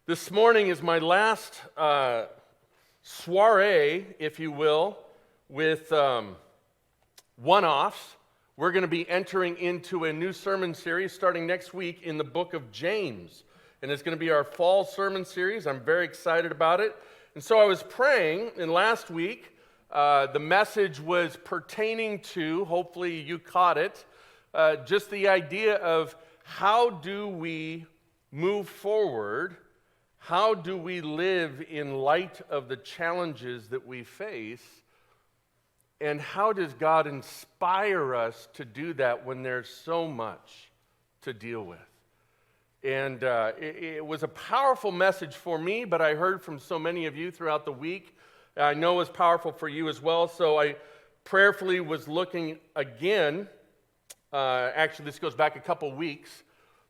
This morning is my last soiree, if you will, with one-offs. We're going to be entering into a new sermon series starting next week in the book of James. And it's going to be our fall sermon series. I'm very excited about it. And so I was praying, and last week the message was pertaining to, hopefully you caught it, just the idea of how do we move forward. How do we live in light of the challenges that we face? And how does God inspire us to do that when there's so much to deal with? And it was a powerful message for me, but I heard from so many of you throughout the week. I know it was powerful for you as well, so I prayerfully was looking again. Actually, this goes back a couple weeks.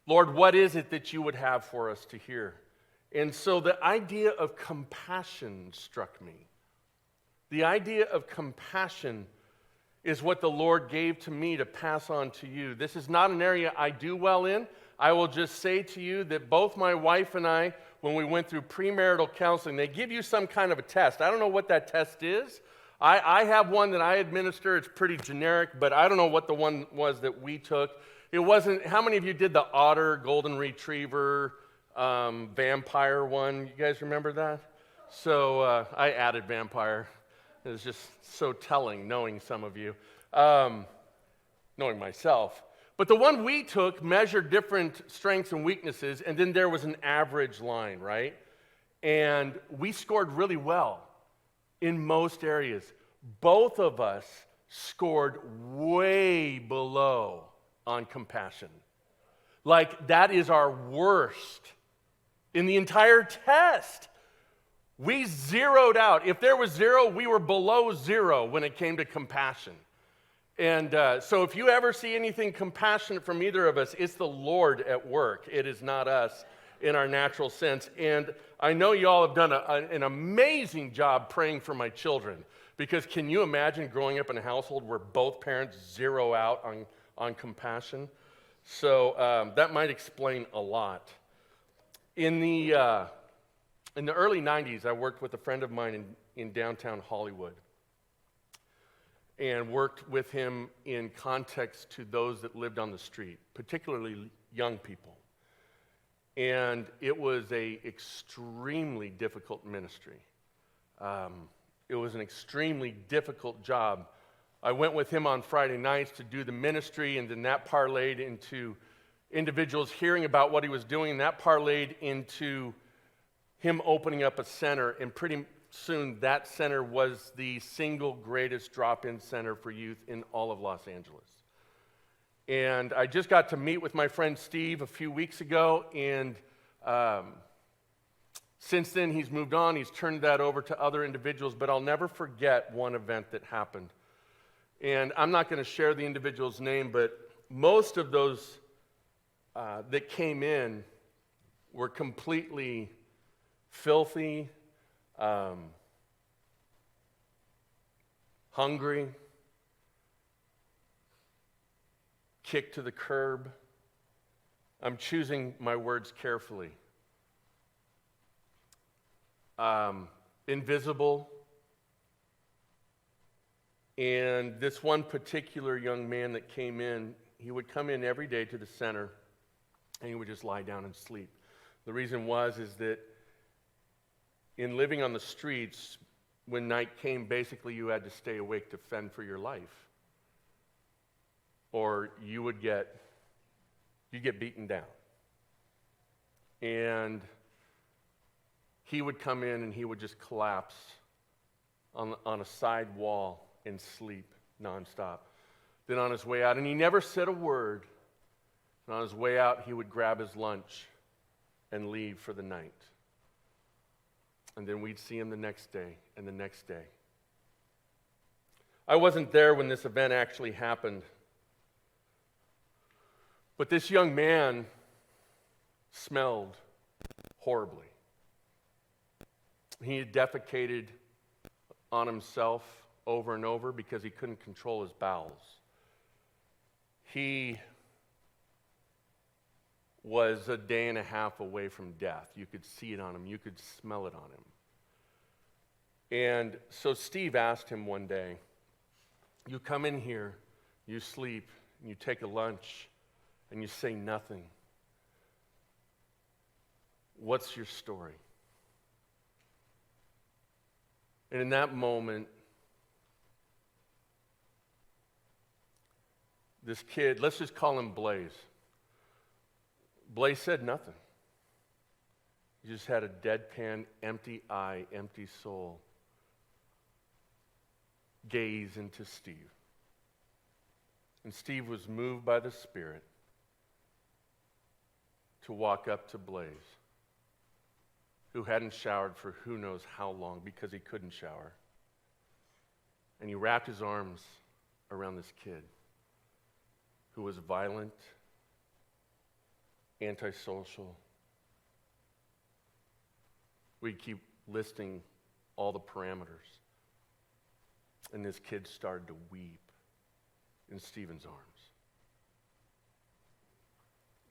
Lord, what is it that you would have for us to hear? And so the idea of compassion struck me. The idea of compassion is what the Lord gave to me to pass on to you. This is not an area I do well in. I will just say to you that both my wife and I, when we went through premarital counseling, they give you some kind of a test. I don't know what that test is. I have one that I administer. It's pretty generic, but I don't know what the one was that we took. It wasn't, how many of you did the otter, golden retriever, vampire one? You guys remember that? So I added vampire. It was just so telling, knowing some of you, knowing myself. But the one we took measured different strengths and weaknesses, and then there was an average line, right? And we scored really well in most areas. Both of us scored way below on compassion. Like, that is our worst in the entire test. We zeroed out. If there was zero, we were below zero when it came to compassion. And so if you ever see anything compassionate from either of us, it's the Lord at work. It is not us in our natural sense. And I know you all have done an amazing job praying for my children, because can you imagine growing up in a household where both parents zero out on compassion? So that might explain a lot. In the early 90s, I worked with a friend of mine in downtown Hollywood and worked with him in context to those that lived on the street, particularly young people. And it was an extremely difficult ministry. It was an extremely difficult job. I went with him on Friday nights to do the ministry, and then that parlayed into individuals hearing about what he was doing, and that parlayed into him opening up a center, and pretty soon that center was the single greatest drop-in center for youth in all of Los Angeles. And I just got to meet with my friend Steve a few weeks ago, and since then he's moved on. He's turned that over to other individuals, but I'll never forget one event that happened. And I'm not going to share the individual's name, but most of those that came in were completely filthy, hungry, kicked to the curb. I'm choosing my words carefully. Invisible. And this one particular young man that came in, he would come in every day to the center, and he would just lie down and sleep. The reason is that in living on the streets, when night came, basically you had to stay awake to fend for your life, or you'd get beaten down. And he would come in and he would just collapse on a side wall and sleep nonstop. Then on his way out, and he never said a word, and on his way out he would grab his lunch and leave for the night. And then we'd see him the next day and the next day. I wasn't there when this event actually happened, but this young man smelled horribly. He had defecated on himself over and over because he couldn't control his bowels. He was a day and a half away from death. You could see it on him. You could smell it on him. And so Steve asked him one day, you come in here, you sleep, and you take a lunch, and you say nothing. What's your story? And in that moment, this kid, let's just call him Blaze. Blaze said nothing. He just had a deadpan, empty eye, empty soul gaze into Steve. And Steve was moved by the Spirit to walk up to Blaze, who hadn't showered for who knows how long because he couldn't shower. And he wrapped his arms around this kid who was violent, antisocial. We keep listing all the parameters. And this kid started to weep in Stephen's arms.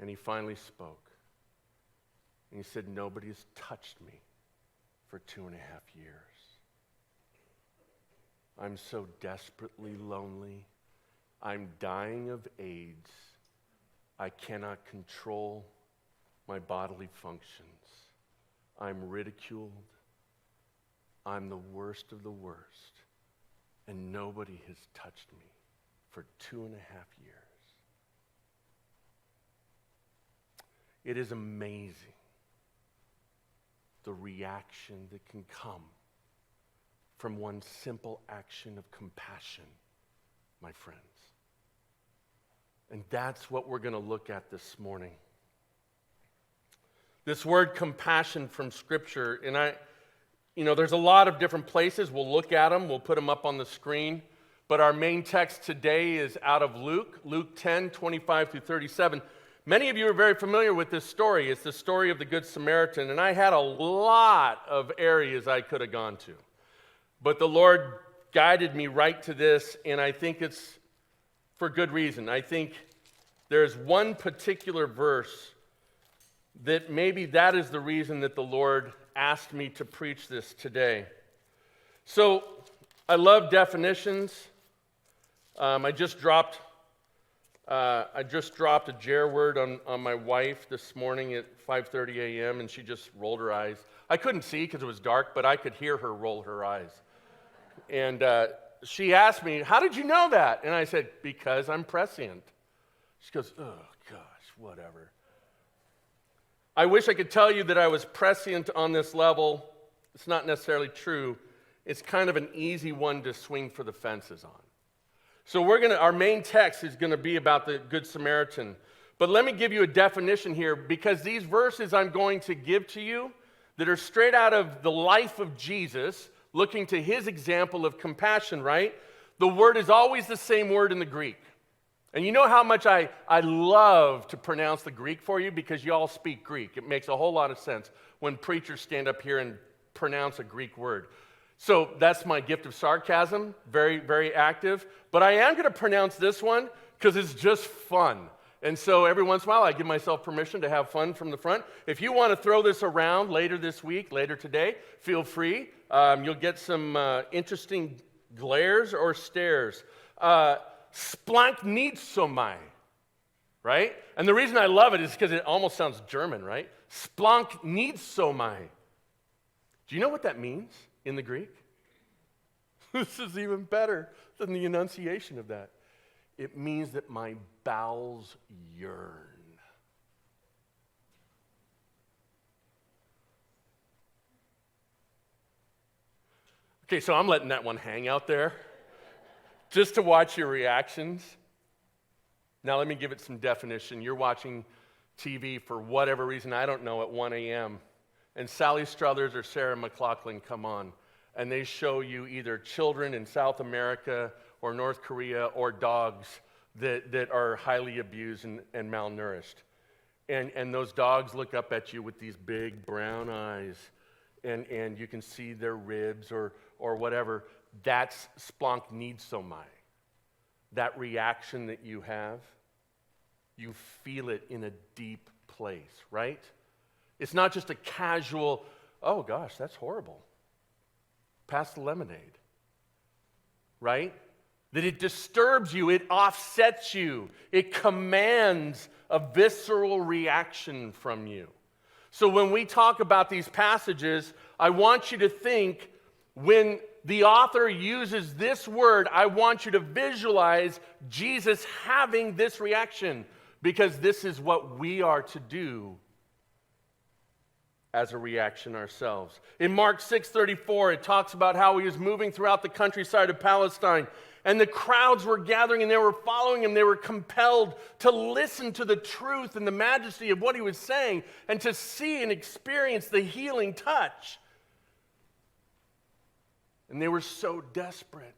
And he finally spoke. And he said, nobody has touched me for 2.5 years. I'm so desperately lonely. I'm dying of AIDS. I cannot control my bodily functions. I'm ridiculed. I'm the worst of the worst. And nobody has touched me for 2.5 years. It is amazing the reaction that can come from one simple action of compassion, my friends. And that's what we're going to look at this morning. This word compassion from Scripture, and there's a lot of different places. We'll look at them. We'll put them up on the screen. But our main text today is out of Luke 10, 25 through 37. Many of you are very familiar with this story. It's the story of the Good Samaritan. And I had a lot of areas I could have gone to. But the Lord guided me right to this, and I think it's for good reason. I think there's one particular verse that maybe that is the reason that the Lord asked me to preach this today. So I love definitions. I just dropped a Jer word on my wife this morning at 5:30 a.m. and she just rolled her eyes. I couldn't see because it was dark, but I could hear her roll her eyes. And she asked me, "How did you know that?" And I said, "Because I'm prescient." She goes, "Oh gosh, whatever." I wish I could tell you that I was prescient on this level. It's not necessarily true. It's kind of an easy one to swing for the fences on. So our main text is going to be about the Good Samaritan. But let me give you a definition here, because these verses I'm going to give to you that are straight out of the life of Jesus, looking to his example of compassion, right? The word is always the same word in the Greek. And you know how much I love to pronounce the Greek for you, because you all speak Greek. It makes a whole lot of sense when preachers stand up here and pronounce a Greek word. So that's my gift of sarcasm, very, very active. But I am going to pronounce this one because it's just fun. And so every once in a while I give myself permission to have fun from the front. If you want to throw this around later this week, later today, feel free. You'll get some interesting glares or stares. Splanknitzomai, right? And the reason I love it is because it almost sounds German, right? Splanknitzomai. Do you know what that means in the Greek? This is even better than the enunciation of that. It means that my bowels yearn. Okay, so I'm letting that one hang out there just to watch your reactions. Now let me give it some definition. You're watching TV for whatever reason, I don't know, at 1 a.m., and Sally Struthers or Sarah McLachlan come on, and they show you either children in South America or North Korea or dogs that are highly abused and malnourished. And those dogs look up at you with these big brown eyes, and you can see their ribs or whatever. That's splanknitzomai. That reaction that you have, you feel it in a deep place, right? It's not just a casual, oh gosh, that's horrible. Pass the lemonade, right? That it disturbs you, it offsets you, it commands a visceral reaction from you. So when we talk about these passages, I want you to think, when the author uses this word, I want you to visualize Jesus having this reaction, because this is what we are to do as a reaction ourselves. In Mark 6:34, it talks about how he was moving throughout the countryside of Palestine, and the crowds were gathering and they were following him. They were compelled to listen to the truth and the majesty of what he was saying and to see and experience the healing touch. And they were so desperate.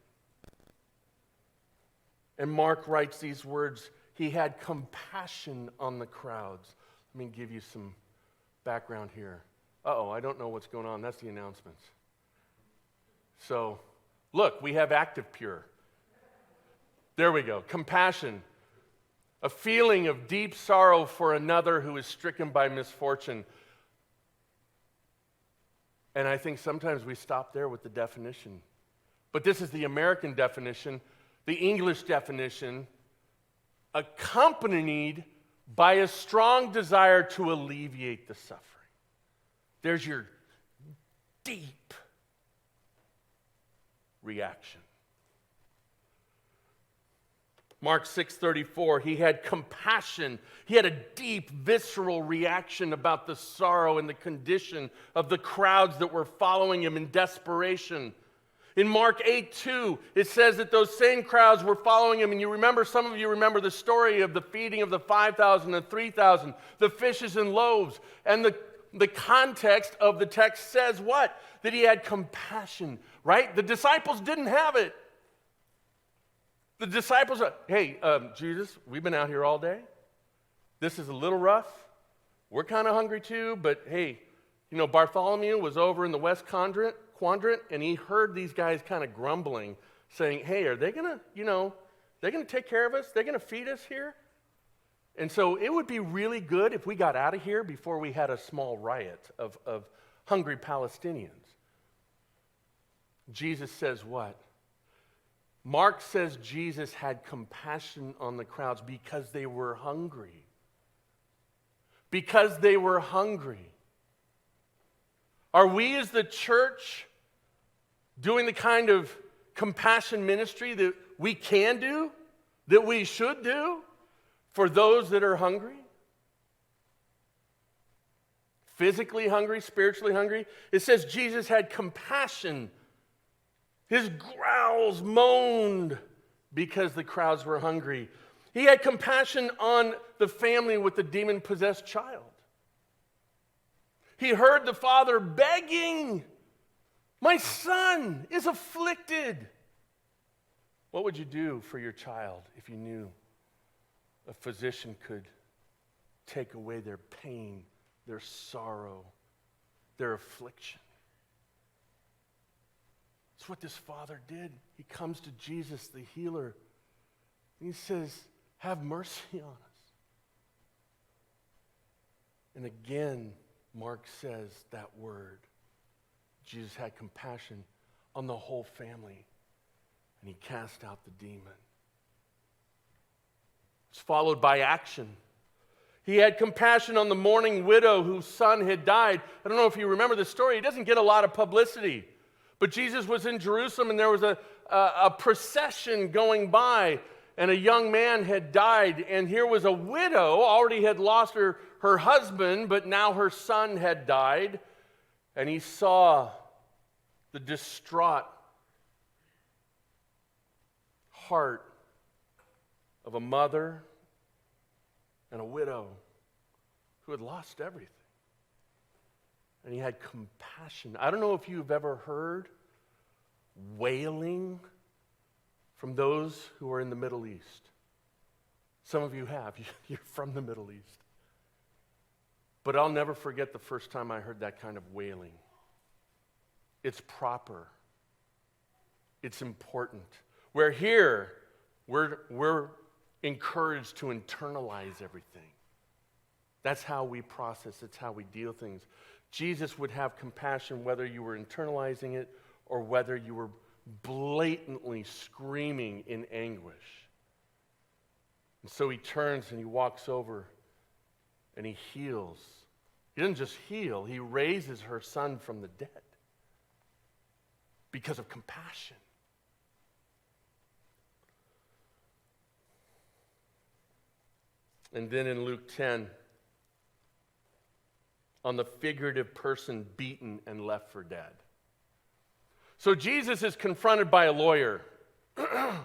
And Mark writes these words, he had compassion on the crowds. Let me give you some background here. Uh-oh, I don't know what's going on. That's the announcements. So, look, we have Active Pure. There we go. Compassion. A feeling of deep sorrow for another who is stricken by misfortune. And I think sometimes we stop there with the definition. But this is the American definition, the English definition, accompanied by a strong desire to alleviate the suffering. There's your deep reaction. Mark 6:34, he had compassion. He had a deep, visceral reaction about the sorrow and the condition of the crowds that were following him in desperation. In Mark 8:2, it says that those same crowds were following him, and you remember, some of you remember the story of the feeding of the 5,000 and 3,000, the fishes and loaves, and the context of the text says what? That he had compassion, right? The disciples didn't have it. The disciples are, hey, Jesus, we've been out here all day. This is a little rough. We're kind of hungry too, but hey, Bartholomew was over in the West Quadrant, and he heard these guys kind of grumbling, saying, hey, are they going to, they're going to take care of us? They're going to feed us here? And so it would be really good if we got out of here before we had a small riot of hungry Palestinians. Jesus says what? Mark says Jesus had compassion on the crowds because they were hungry. Because they were hungry. Are we as the church doing the kind of compassion ministry that we can do, that we should do for those that are hungry? Physically hungry, spiritually hungry. It says Jesus had compassion. His growls moaned because the crowds were hungry. He had compassion on the family with the demon-possessed child. He heard the father begging, my son is afflicted. What would you do for your child if you knew a physician could take away their pain, their sorrow, their affliction? That's what this father did. He comes to Jesus, the healer, and he says, have mercy on us. And again, Mark says that word. Jesus had compassion on the whole family, and he cast out the demon. It's followed by action. He had compassion on the mourning widow whose son had died. I don't know if you remember the story. It doesn't get a lot of publicity. But Jesus was in Jerusalem, and there was a procession going by, and a young man had died. And here was a widow, already had lost her husband, but now her son had died. And he saw the distraught heart of a mother and a widow who had lost everything. And he had compassion. I don't know if you've ever heard wailing from those who are in the Middle East. Some of you have. You're from the Middle East. But I'll never forget the first time I heard that kind of wailing. It's proper. It's important. Where here, we're encouraged to internalize everything. That's how we process. It's how we deal things. Jesus would have compassion whether you were internalizing it or whether you were blatantly screaming in anguish. And so he turns and he walks over and he heals. He doesn't just heal, he raises her son from the dead because of compassion. And then in Luke 10, on the figurative person beaten and left for dead. So Jesus is confronted by a lawyer. Well,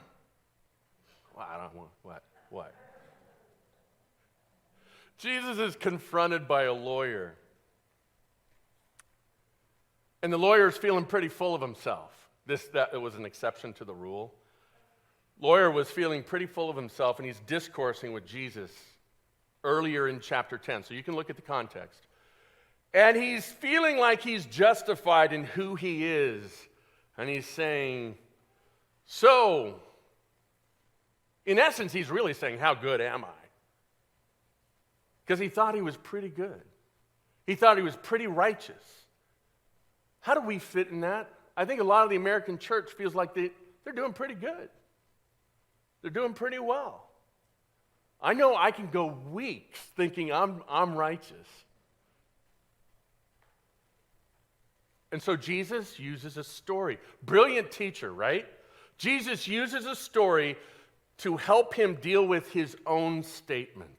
I don't want, what? Jesus is confronted by a lawyer. And the lawyer is feeling pretty full of himself. That was an exception to the rule. Lawyer was feeling pretty full of himself, and he's discoursing with Jesus earlier in chapter 10. So you can look at the context. And he's feeling like he's justified in who he is. And he's saying, so, in essence, he's really saying, how good am I? Because he thought he was pretty good. He thought he was pretty righteous. How do we fit in that? I think a lot of the American church feels like they're doing pretty good. They're doing pretty well. I know I can go weeks thinking I'm righteous. And so Jesus uses a story. Brilliant teacher, right? Jesus uses a story to help him deal with his own statement.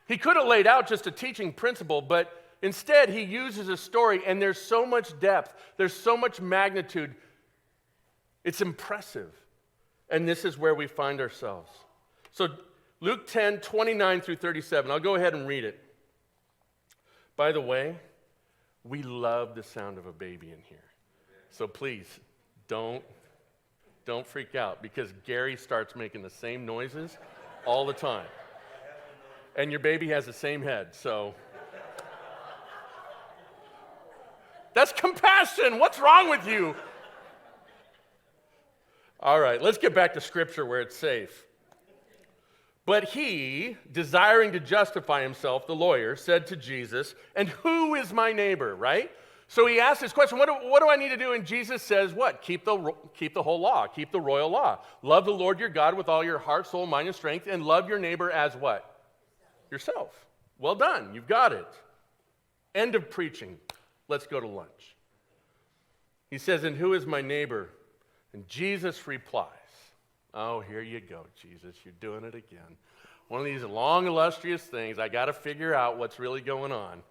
He could have laid out just a teaching principle, but instead he uses a story, and there's so much depth, there's so much magnitude. It's impressive. And this is where we find ourselves. So Luke 10, 29 through 37. I'll go ahead and read it. By the way, we love the sound of a baby in here. So please, don't freak out, because Gary starts making the same noises all the time. And your baby has the same head, so. That's compassion. What's wrong with you? All right, let's get back to Scripture where it's safe. But he, desiring to justify himself, the lawyer, said to Jesus, and who is my neighbor, right? So he asked this question, what do I need to do? And Jesus says, what? Keep the whole law, keep the royal law. Love the Lord your God with all your heart, soul, mind, and strength, and love your neighbor as what? Yourself. Well done, you've got it. End of preaching. Let's go to lunch. He says, and who is my neighbor? And Jesus replies, oh, here you go, Jesus, you're doing it again. One of these long, illustrious things. I got to figure out what's really going on.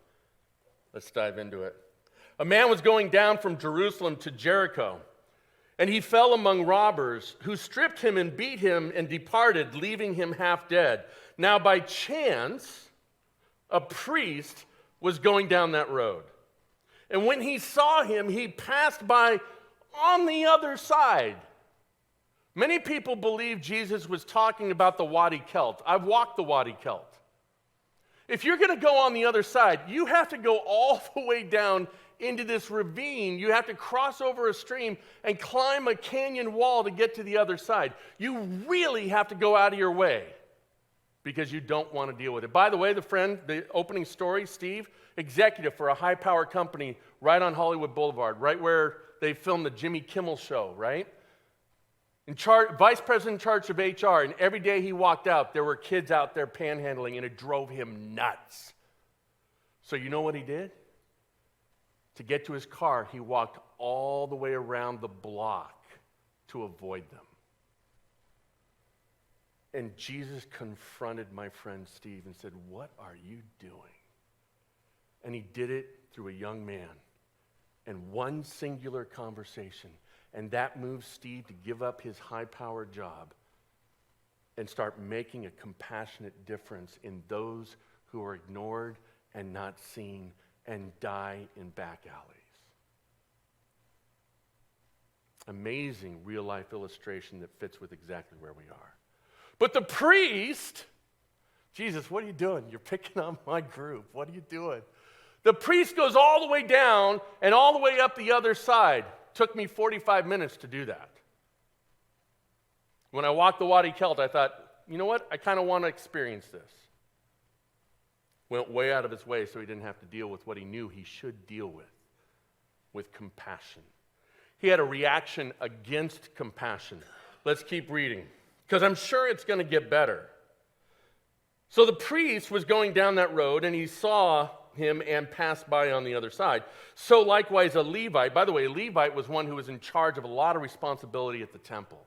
Let's dive into it. A man was going down from Jerusalem to Jericho, and he fell among robbers who stripped him and beat him and departed, leaving him half dead. Now, by chance, a priest was going down that road. And when he saw him, he passed by on the other side. Many people believe Jesus was talking about the Wadi Kelt. I've walked the Wadi Kelt. If you're going to go on the other side, you have to go all the way down into this ravine. You have to cross over a stream and climb a canyon wall to get to the other side. You really have to go out of your way because you don't want to deal with it. By the way, the opening story, Steve, executive for a high-power company right on Hollywood Boulevard, right where they filmed the Jimmy Kimmel show, right? Vice president in charge of HR, and every day he walked out, there were kids out there panhandling, and it drove him nuts. So you know what he did? To get to his car, he walked all the way around the block to avoid them. And Jesus confronted my friend Steve and said, what are you doing? And he did it through a young man and one singular conversation. And that moved Steve to give up his high-powered job and start making a compassionate difference in those who are ignored and not seen and die in back alleys. Amazing real-life illustration that fits with exactly where we are. But the priest, Jesus, what are you doing? You're picking on my group. What are you doing? The priest goes all the way down and all the way up the other side. Took me 45 minutes to do that. When I walked the Wadi Kelt, I thought, you know what? I kind of want to experience this. went way out of his way so he didn't have to deal with what he knew he should deal with compassion. He had a reaction against compassion. Let's keep reading, because I'm sure it's going to get better. So the priest was going down that road, and he saw him and passed by on the other side. So likewise a Levite. By the way, a Levite was one who was in charge of a lot of responsibility at the temple,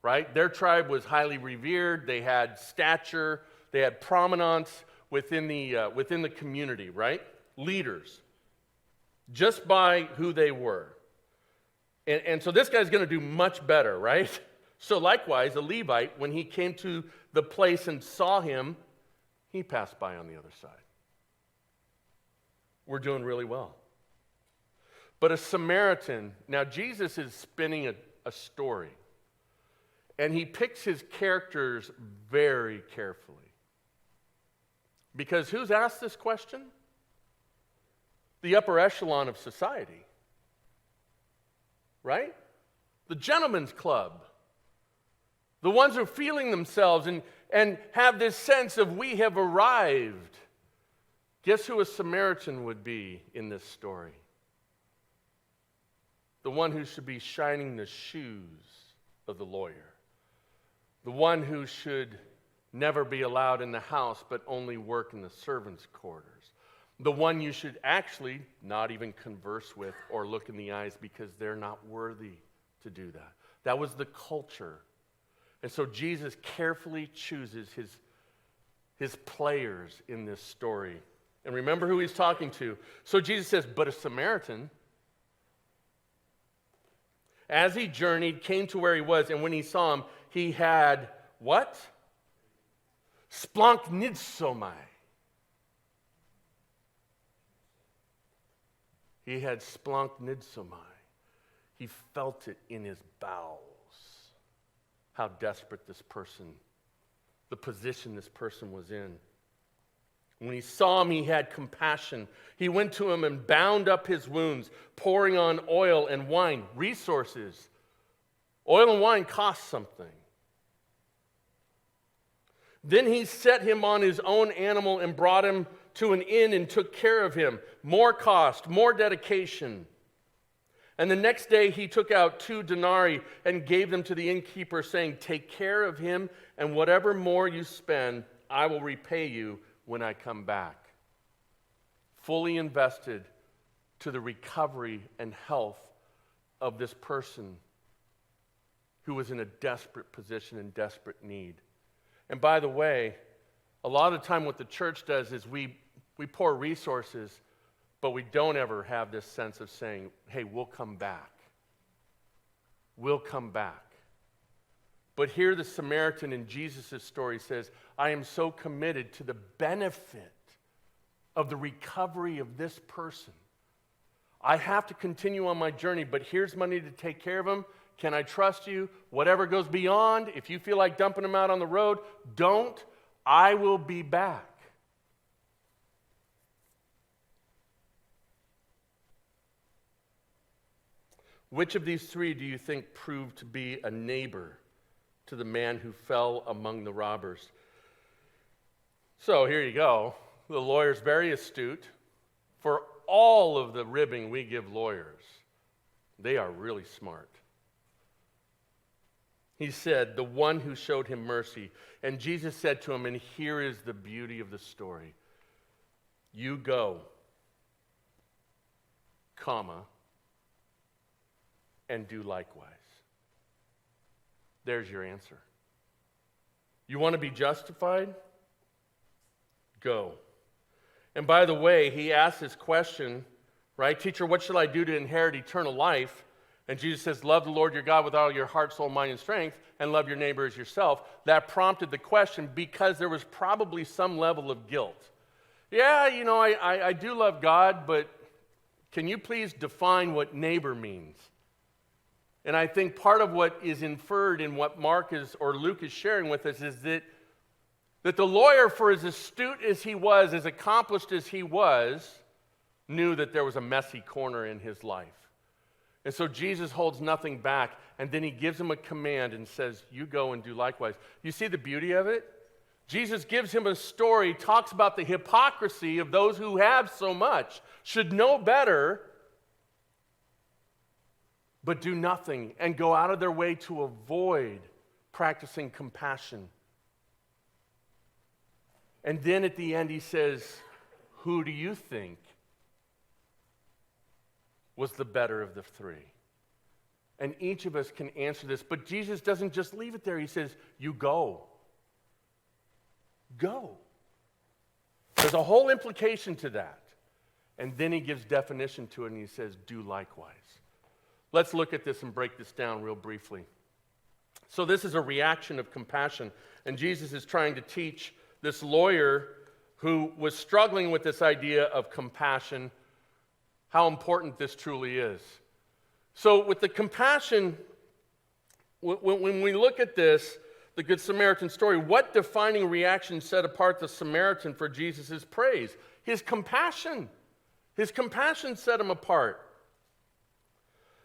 right? Their tribe was highly revered. They had stature. They had prominence within the community, right? Leaders, just by who they were. And so this guy's going to do much better, right? So likewise, a Levite, when he came to the place and saw him, he passed by on the other side. We're doing really well. But a Samaritan, now Jesus is spinning a story, and he picks his characters very carefully. Because who's asked this question? The upper echelon of society, right? The gentleman's club. The ones who are feeling themselves and have this sense of we have arrived. Guess who a Samaritan would be in this story? The one who should be shining the shoes of the lawyer. The one who should never be allowed in the house but only work in the servants' quarters. The one you should actually not even converse with or look in the eyes because they're not worthy to do that. That was the culture. And so Jesus carefully chooses his players in this story. And remember who he's talking to. So Jesus says, but a Samaritan, as he journeyed, came to where he was, and when he saw him, he had what? Splanknidsomai. He had splanknidsomai. He felt it in his bowels. How desperate this person, the position this person was in. When he saw him, he had compassion. He went to him and bound up his wounds, pouring on oil and wine, resources. Oil and wine cost something. Then he set him on his own animal and brought him to an inn and took care of him. More cost, more dedication. And the next day he took out 2 denarii and gave them to the innkeeper, saying, take care of him, and whatever more you spend, I will repay you when I come back. Fully invested to the recovery and health of this person who was in a desperate position and desperate need. And by the way, a lot of the time what the church does is we pour resources, but we don't ever have this sense of saying, hey, we'll come back. We'll come back. But here the Samaritan in Jesus' story says, I am so committed to the benefit of the recovery of this person. I have to continue on my journey, but here's money to take care of him. Can I trust you? Whatever goes beyond, if you feel like dumping him out on the road, don't. I will be back. Which of these 3 do you think proved to be a neighbor to the man who fell among the robbers? So here you go. The lawyer's very astute. For all of the ribbing we give lawyers, they are really smart. He said, the one who showed him mercy. And Jesus said to him, and here is the beauty of the story. You go, comma, and do likewise. There's your answer. You want to be justified? Go. And by the way, he asked this question, right? Teacher, what shall I do to inherit eternal life? And Jesus says, love the Lord your God with all your heart, soul, mind, and strength, and love your neighbor as yourself. That prompted the question because there was probably some level of guilt. Yeah, I do love God, but can you please define what neighbor means? And I think part of what is inferred in what Mark or Luke is sharing with us is that the lawyer, for as astute as he was, as accomplished as he was, knew that there was a messy corner in his life. And so Jesus holds nothing back, and then he gives him a command and says, you go and do likewise. You see the beauty of it? Jesus gives him a story, talks about the hypocrisy of those who have so much, should know better, but do nothing and go out of their way to avoid practicing compassion. And then at the end he says, who do you think was the better of the three? And each of us can answer this, but Jesus doesn't just leave it there. He says, you go. Go. There's a whole implication to that. And then he gives definition to it and he says, do likewise. Let's look at this and break this down real briefly. So this is a reaction of compassion. And Jesus is trying to teach this lawyer who was struggling with this idea of compassion, how important this truly is. So with the compassion, when we look at this, the Good Samaritan story, what defining reaction set apart the Samaritan for Jesus' praise? His compassion. His compassion set him apart.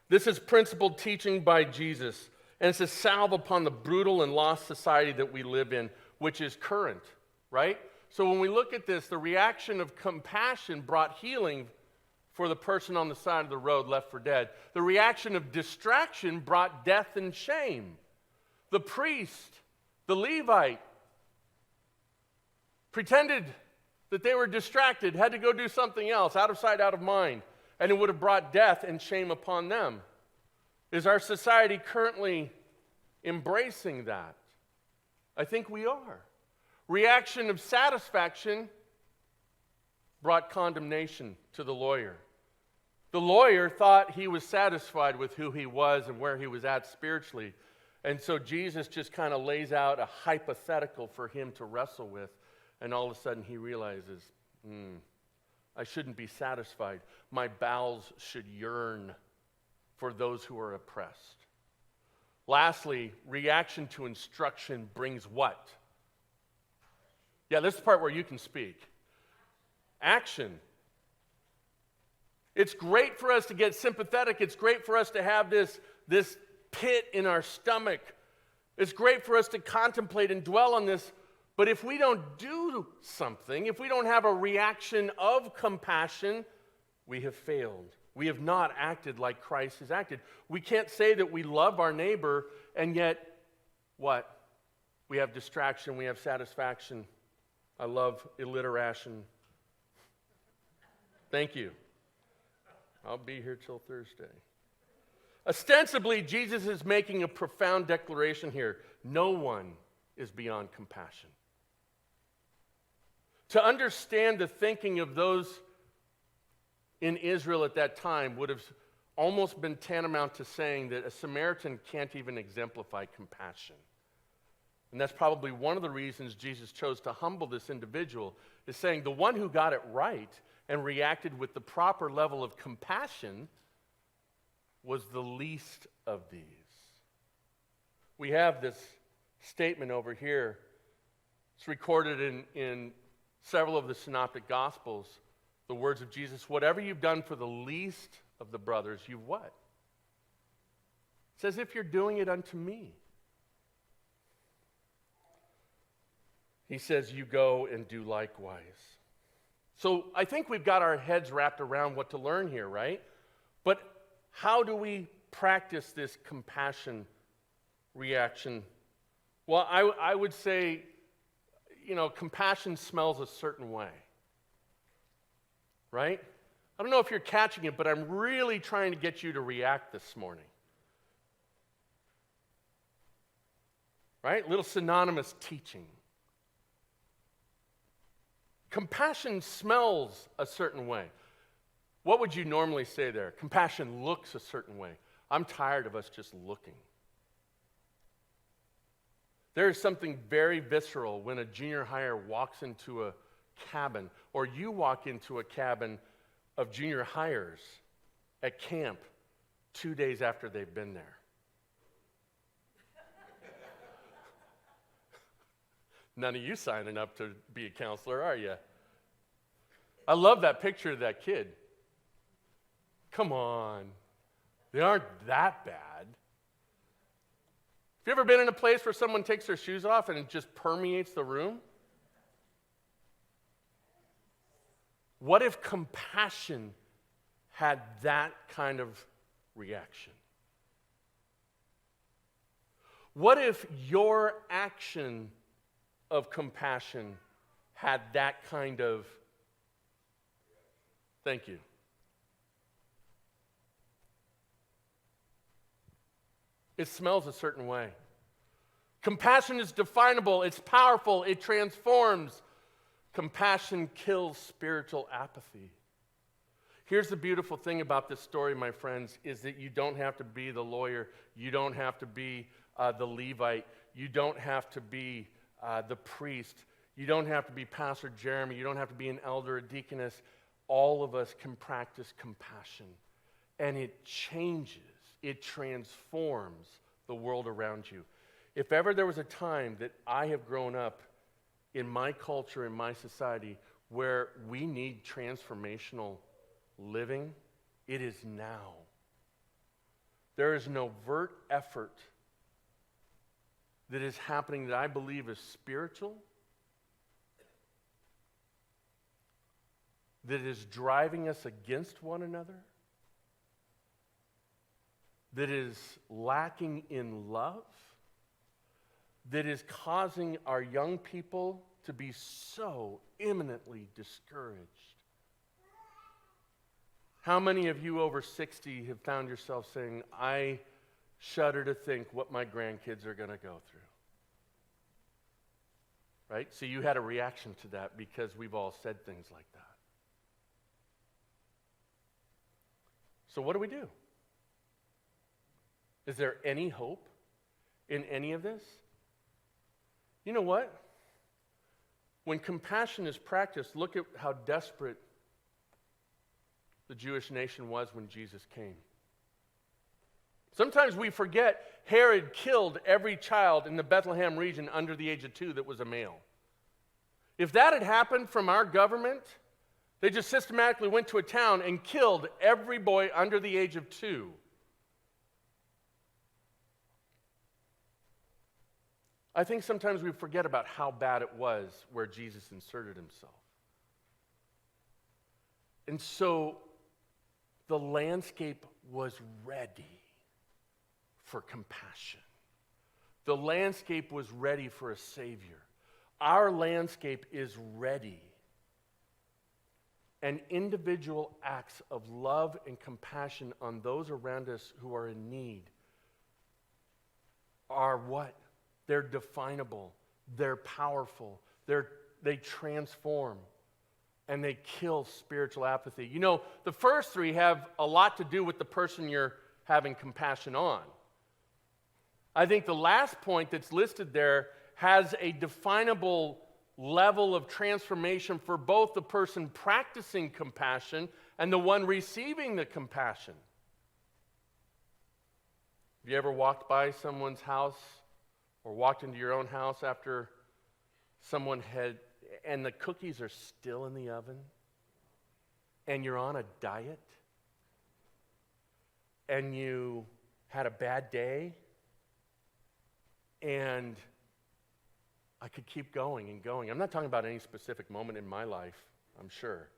This is principled teaching by Jesus, and it's a salve upon the brutal and lost society that we live in, which is current, right? So when we look at this, the reaction of compassion brought healing for the person on the side of the road left for dead. The reaction of distraction brought death and shame. The priest, the Levite, pretended that they were distracted, had to go do something else, out of sight, out of mind, and it would have brought death and shame upon them. Is our society currently embracing that? I think we are. Reaction of satisfaction brought condemnation to the lawyer. The lawyer thought he was satisfied with who he was and where he was at spiritually. And so Jesus just kind of lays out a hypothetical for him to wrestle with. And all of a sudden he realizes, I shouldn't be satisfied. My bowels should yearn for those who are oppressed. Lastly, reaction to instruction brings what? Yeah, this is the part where you can speak. Action. It's great for us to get sympathetic. It's great for us to have this pit in our stomach. It's great for us to contemplate and dwell on this. But if we don't do something, if we don't have a reaction of compassion, we have failed. We have not acted like Christ has acted. We can't say that we love our neighbor, and yet, what? We have distraction, we have satisfaction. I love alliteration. Thank you. I'll be here till Thursday. Ostensibly, Jesus is making a profound declaration here. No one is beyond compassion. To understand the thinking of those in Israel at that time would have almost been tantamount to saying that a Samaritan can't even exemplify compassion. And that's probably one of the reasons Jesus chose to humble this individual, is saying the one who got it right and reacted with the proper level of compassion was the least of these. We have this statement over here. It's recorded in several of the synoptic gospels. The words of Jesus, whatever you've done for the least of the brothers, you've what? It says, if you're doing it unto me. He says, you go and do likewise. So I think we've got our heads wrapped around what to learn here, right? But how do we practice this compassion reaction? Well, I would say, compassion smells a certain way. Right? I don't know if you're catching it, but I'm really trying to get you to react this morning. Right? Little synonymous teaching. Compassion smells a certain way. What would you normally say there? Compassion looks a certain way. I'm tired of us just looking. There is something very visceral when a junior hire walks into a cabin, or you walk into a cabin of junior hires at camp 2 days after they've been there. None of you signing up to be a counselor, are you? I love that picture of that kid. Come on. They aren't that bad. Have you ever been in a place where someone takes their shoes off and it just permeates the room? What if compassion had that kind of reaction? What if your action of compassion had that kind of, thank you. It smells a certain way. Compassion is definable, it's powerful, it transforms. Compassion kills spiritual apathy. Here's the beautiful thing about this story, my friends, is that you don't have to be the lawyer, you don't have to be the Levite, you don't have to be the priest, you don't have to be Pastor Jeremy, you don't have to be an elder, a deaconess. All of us can practice compassion, and it changes, it transforms the world around you. If ever there was a time that I have grown up in my culture, in my society, where we need transformational living, it is now. There is an overt effort that is happening that I believe is spiritual, that is driving us against one another, that is lacking in love, that is causing our young people to be so imminently discouraged. How many of you over 60 have found yourself saying, I shudder to think what my grandkids are going to go through? Right? So you had a reaction to that because we've all said things like that. So what do we do? Is there any hope in any of this? You know what? When compassion is practiced, look at how desperate the Jewish nation was when Jesus came. Sometimes we forget Herod killed every child in the Bethlehem region under the age of 2 that was a male. If that had happened from our government, they just systematically went to a town and killed every boy under the age of 2. I think sometimes we forget about how bad it was where Jesus inserted himself. And so the landscape was ready for compassion. The landscape was ready for a Savior. Our landscape is ready. And individual acts of love and compassion on those around us who are in need are what? They're definable, they're powerful, they transform, and they kill spiritual apathy. You know, the first 3 have a lot to do with the person you're having compassion on. I think the last point that's listed there has a definable level of transformation for both the person practicing compassion and the one receiving the compassion. Have you ever walked by someone's house or walked into your own house after someone and the cookies are still in the oven, and you're on a diet, and you had a bad day, and I could keep going and going. I'm not talking about any specific moment in my life, I'm sure.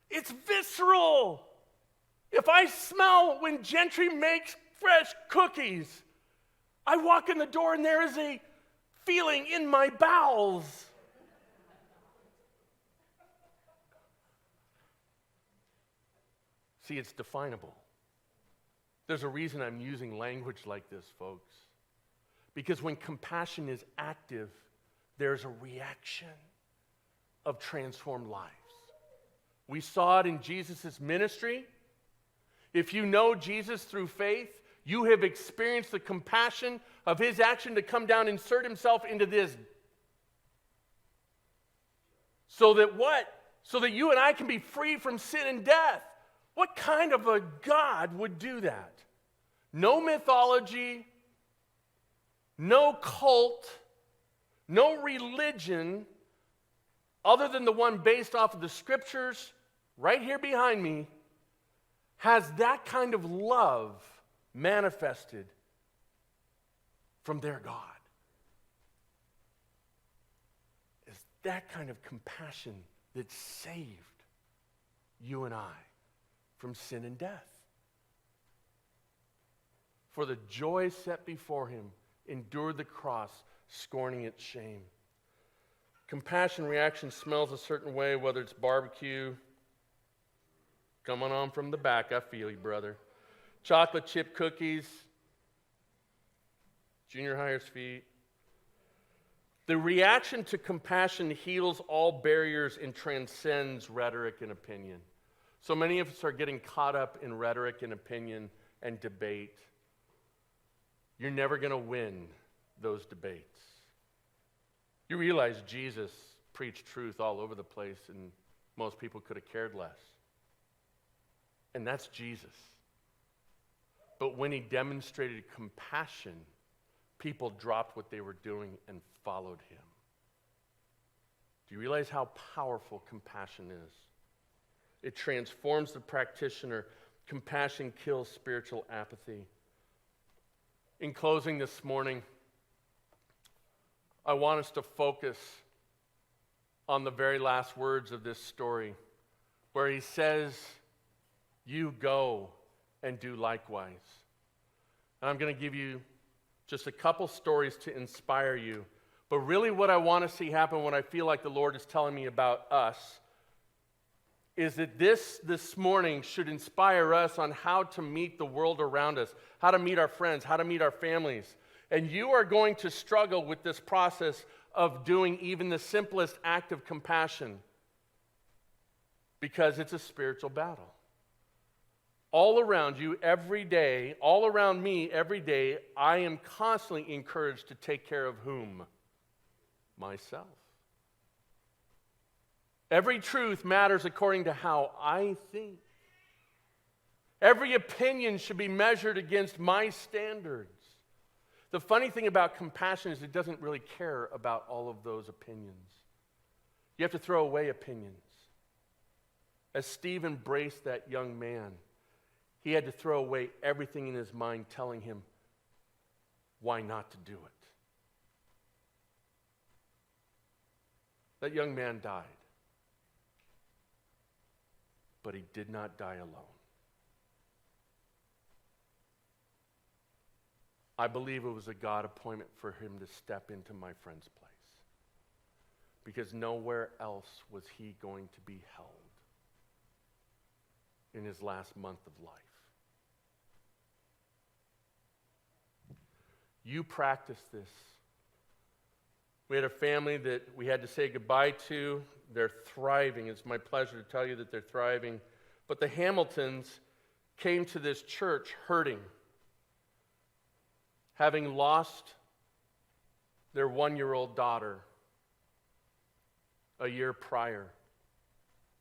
It's visceral. If I smell when Gentry makes fresh cookies, I walk in the door and there is a feeling in my bowels. See, it's definable. There's a reason I'm using language like this, folks. Because when compassion is active, there's a reaction of transformed lives. We saw it in Jesus' ministry. If you know Jesus through faith, you have experienced the compassion of his action to come down and insert himself into this. So that what? So that you and I can be free from sin and death. What kind of a God would do that? No mythology, no cult, no religion, other than the one based off of the scriptures right here behind me, has that kind of love manifested from their God. That kind of compassion that saved you and I from sin and death. For the joy set before him, endured the cross, scorning its shame. Compassion reaction smells a certain way, whether it's barbecue, coming on from the back, I feel you, brother. Chocolate chip cookies, junior higher's feet. The reaction to compassion heals all barriers and transcends rhetoric and opinion. So many of us are getting caught up in rhetoric and opinion and debate. You're never going to win those debates. You realize Jesus preached truth all over the place and most people could have cared less. And that's Jesus. But when he demonstrated compassion, people dropped what they were doing and followed him. Do you realize how powerful compassion is? It transforms the practitioner. Compassion kills spiritual apathy. In closing this morning, I want us to focus on the very last words of this story, where he says, "You go and do likewise." And I'm going to give you just a couple stories to inspire you. But really what I want to see happen, what I feel like the Lord is telling me about us, is that this morning should inspire us on how to meet the world around us, how to meet our friends, how to meet our families. And you are going to struggle with this process of doing even the simplest act of compassion because it's a spiritual battle. All around you every day, all around me every day, I am constantly encouraged to take care of whom? Myself. Every truth matters according to how I think. Every opinion should be measured against my standards. The funny thing about compassion is it doesn't really care about all of those opinions. You have to throw away opinions. As Steve embraced that young man, he had to throw away everything in his mind telling him why not to do it. That young man died. But he did not die alone. I believe it was a God appointment for him to step into my friend's place. Because nowhere else was he going to be held in his last month of life. You practice this. We had a family that we had to say goodbye to. They're thriving. It's my pleasure to tell you that they're thriving. But the Hamiltons came to this church hurting, having lost their 1-year-old daughter a year prior.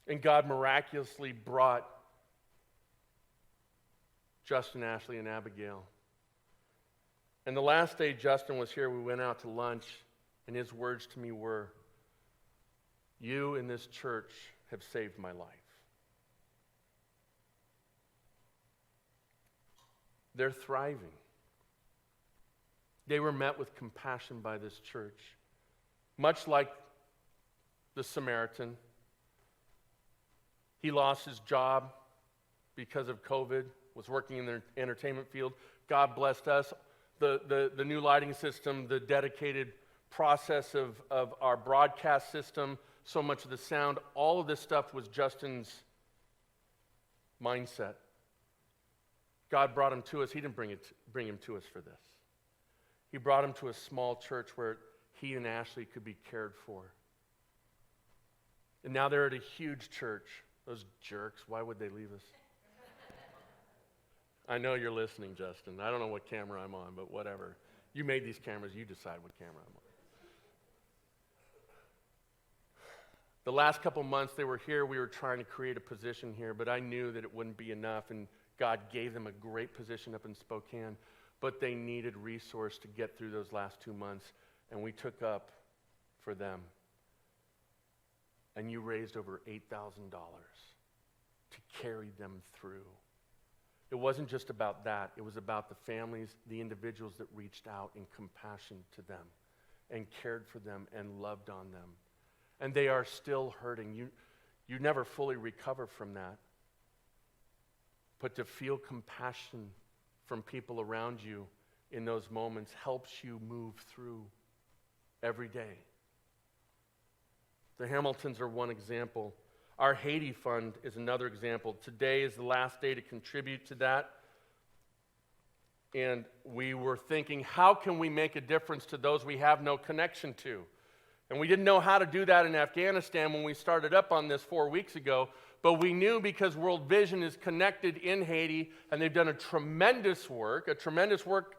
And God miraculously brought Justin, Ashley, and Abigail. And the last day Justin was here, we went out to lunch, and his words to me were, "You in this church have saved my life." They're thriving. They were met with compassion by this church. Much like the Samaritan. He lost his job because of COVID, was working in the entertainment field. God blessed us. The new lighting system, the dedicated process of our broadcast system, so much of the sound, all of this stuff was Justin's mindset. God brought him to us. He didn't bring him to us for this. He brought him to a small church where he and Ashley could be cared for. And now they're at a huge church. Those jerks, why would they leave us? I know you're listening, Justin. I don't know what camera I'm on, but whatever. You made these cameras, you decide what camera I'm on. The last couple months they were here, we were trying to create a position here, but I knew that it wouldn't be enough, and God gave them a great position up in Spokane, but they needed resource to get through those last 2 months, and we took up for them. And you raised over $8,000 to carry them through. It wasn't just about that. It was about the families, the individuals that reached out in compassion to them and cared for them and loved on them. and they are still hurting. You never fully recover from that. But to feel compassion from people around you in those moments helps you move through every day. The Hamiltons are one example. Our Haiti Fund is another example. Today is the last day to contribute to that. And we were thinking, how can we make a difference to those we have no connection to? And we didn't know how to do that in Afghanistan when we started up on this 4 weeks ago, but we knew because World Vision is connected in Haiti, and they've done a tremendous work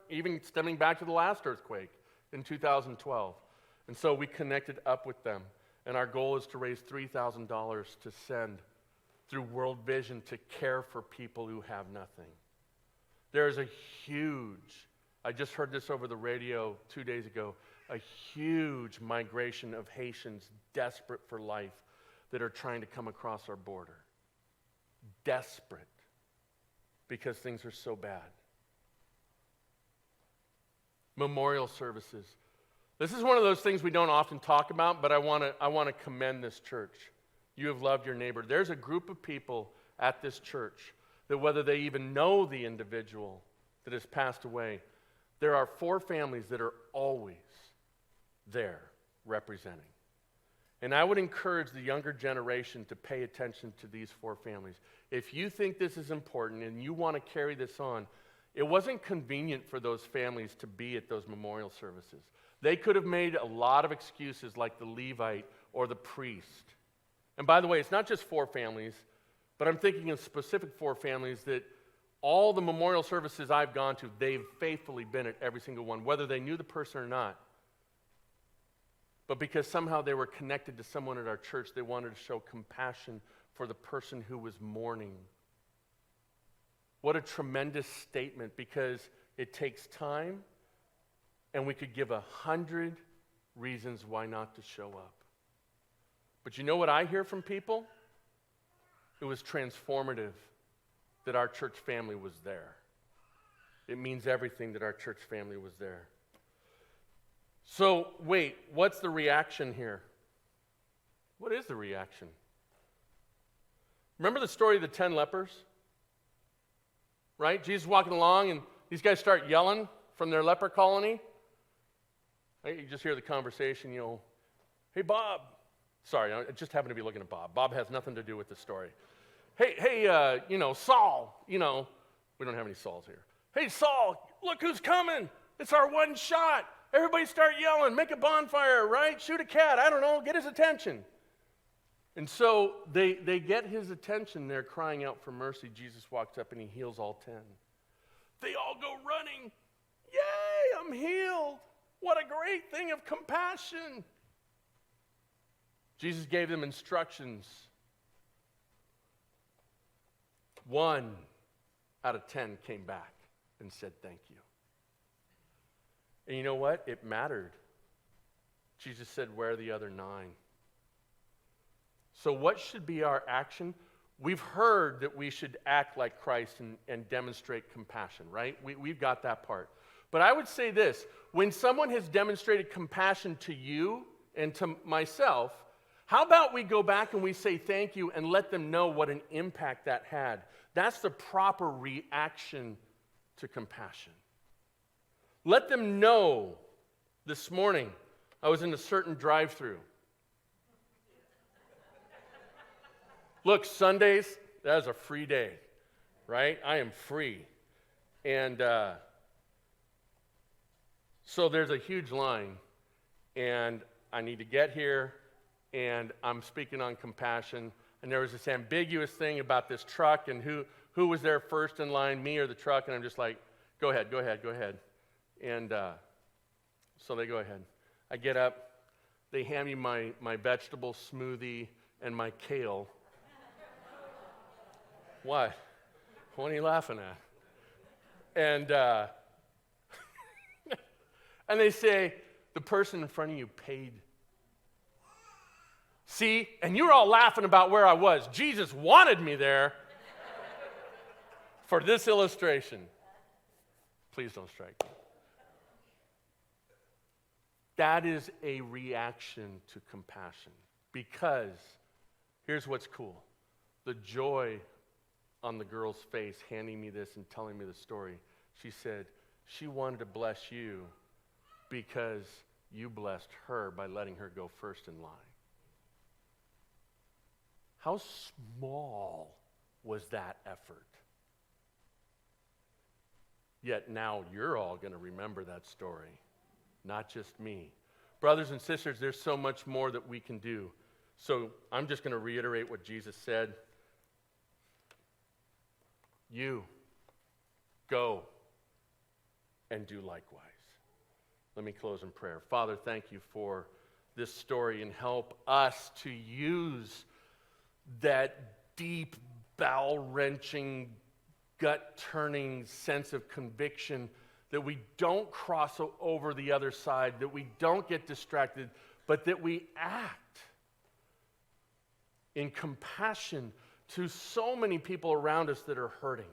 even stemming back to the last earthquake in 2012. And so we connected up with them, and our goal is to raise $3,000 to send through World Vision to care for people who have nothing. There is a huge, I just heard this over the radio 2 days ago, a huge migration of Haitians desperate for life that are trying to come across our border. Desperate because things are so bad. Memorial services. This is one of those things we don't often talk about, but I want to commend this church. You have loved your neighbor. There's a group of people at this church that whether they even know the individual that has passed away, there are 4 families that are always there representing. And I would encourage the younger generation to pay attention to these 4 families. If you think this is important and you want to carry this on, it wasn't convenient for those families to be at those memorial services. They could have made a lot of excuses like the Levite or the priest. And by the way, it's not just 4 families, but I'm thinking of specific 4 families that all the memorial services I've gone to, they've faithfully been at every single one, whether they knew the person or not. But because somehow they were connected to someone at our church, they wanted to show compassion for the person who was mourning. What a tremendous statement, because it takes time, and we could give 100 reasons why not to show up. But you know what I hear from people? It was transformative that our church family was there. It means everything that our church family was there. So, wait, what's the reaction here? What is the reaction? Remember the story of the 10 lepers? Right? Jesus walking along, and these guys start yelling from their leper colony. You just hear the conversation, hey, Bob. Sorry, I just happened to be looking at Bob. Bob has nothing to do with the story. Hey, Saul, we don't have any Sauls here. Hey, Saul, look who's coming. It's our one shot. Everybody start yelling, make a bonfire, right? Shoot a cat, I don't know, get his attention. And so they get his attention. They're crying out for mercy. Jesus walks up and he heals all 10. They all go running. Yay, I'm healed. What a great thing of compassion. Jesus gave them instructions. 1 out of 10 came back and said thank you. And you know what? It mattered. Jesus said, where are the other 9? So what should be our action? We've heard that we should act like Christ and demonstrate compassion, right? We've got that part. But I would say this, when someone has demonstrated compassion to you and to myself, how about we go back and we say thank you and let them know what an impact that had? That's the proper reaction to compassion. Let them know. This morning, I was in a certain drive-thru. Look, Sundays, that is a free day, right? I am free. And so there's a huge line, and I need to get here, and I'm speaking on compassion, and there was this ambiguous thing about this truck and who was there first in line, me or the truck, and I'm just like, go ahead. And so they go ahead. I get up, they hand me my vegetable smoothie and my kale. What? What are you laughing at? And and they say, the person in front of you paid. See, and you're all laughing about where I was. Jesus wanted me there for this illustration. Please don't strike me. That is a reaction to compassion. Because here's what's cool. The joy on the girl's face handing me this and telling me the story. She said she wanted to bless you because you blessed her by letting her go first in line. How small was that effort? Yet now you're all going to remember that story, not just me. Brothers and sisters, there's so much more that we can do. So I'm just going to reiterate what Jesus said. You go and do likewise. Let me close in prayer. Father, thank you for this story and help us to use that deep, bowel-wrenching, gut-turning sense of conviction that we don't cross over the other side, that we don't get distracted, but that we act in compassion to so many people around us that are hurting.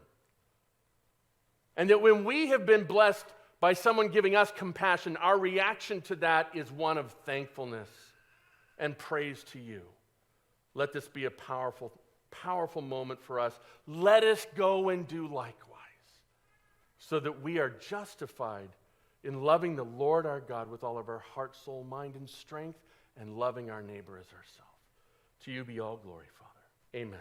And that when we have been blessed by someone giving us compassion, our reaction to that is one of thankfulness and praise to you. Let this be a powerful, powerful moment for us. Let us go and do likewise, so that we are justified in loving the Lord our God with all of our heart, soul, mind, and strength, and loving our neighbor as ourselves. To you be all glory, Father. Amen.